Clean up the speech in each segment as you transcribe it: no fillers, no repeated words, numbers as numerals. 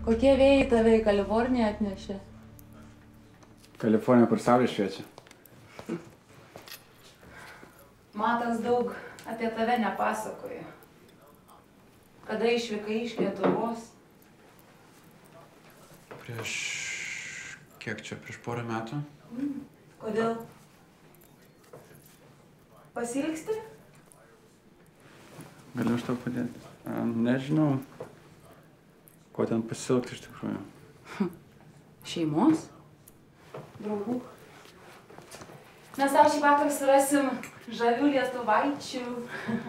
Kokie vėjai tave į Kaliforniją atnešė? Kalifornija, kur saulė šviečia. Matas daug apie tave nepasakoja. Kada išvykai iš Lietuvos? Kiek čia, prieš porą metų? Kodėl? Pasilgsti? Galiu aš tau padėti? Nežinau, ko ten pasilgti iš tikrųjų. Šeimos? Draugų? Mes tau šį vakarą surasim žavių lietuvaičių.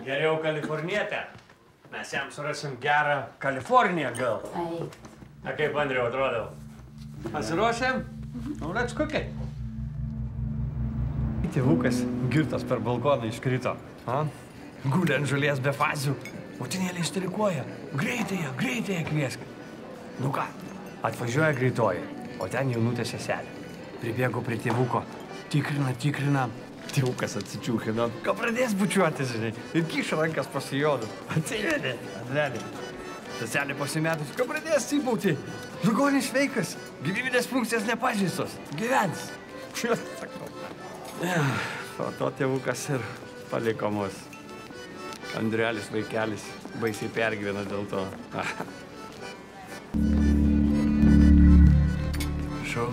Geriau kalifornietę. Mes jam surasim gerą Kaliforniją gal. Eik. Na kaip, Andriau, atrodau? Pasiruošėm? Let's cook it. Tėvukas girtas per balkoną iškrito. Gulė ant žolės be fazių. Motinėlė ištrikuoja. Greitąją kvieskit. Nu ką, atvažiuoja greitoji, o ten jaunutė seselė. Pribėgo prie tėvuko. Tikrina. Tėvukas atsičiūchino. Ką pradės bučiuotis, žinai. Ir kiša rankas po sijonu. Atsivedė, Andrelė. Seselė pasimetus. Ką pradės cypauti? Ligonis sveikas. Gyvybinės funkcijas nepažeistos. Gyvens. Sakau. Po to tėvukas ir paliko mus. Andrelis vaikelis baisiai pergyvena dėl to. Prašau.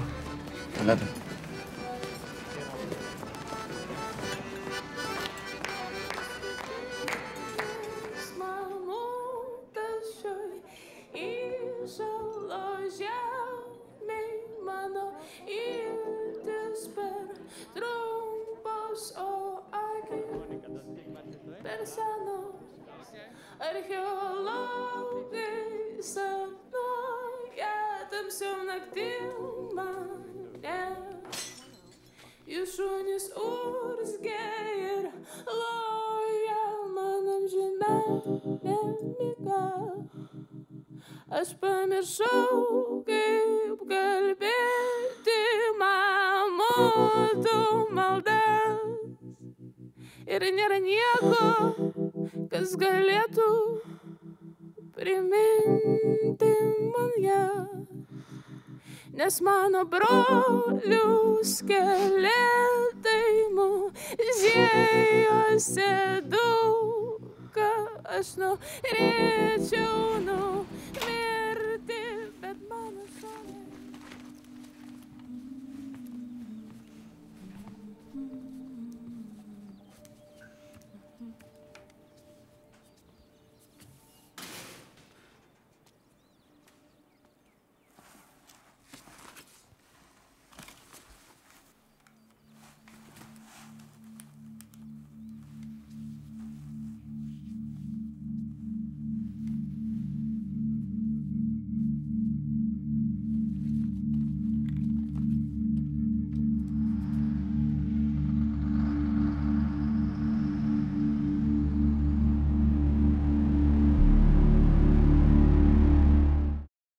Tualetą. Archeologai sapnuoja tamsiom naktim mane. Jų šunys urzgia ir loja man amžiname miga. Aš pamiršau, kaip kalbėti mamutų maldas. Ir nėra nieko, kas galėtų priminti man ją. Nes mano brolių skeletai muziejuose daug, ką aš norėčiau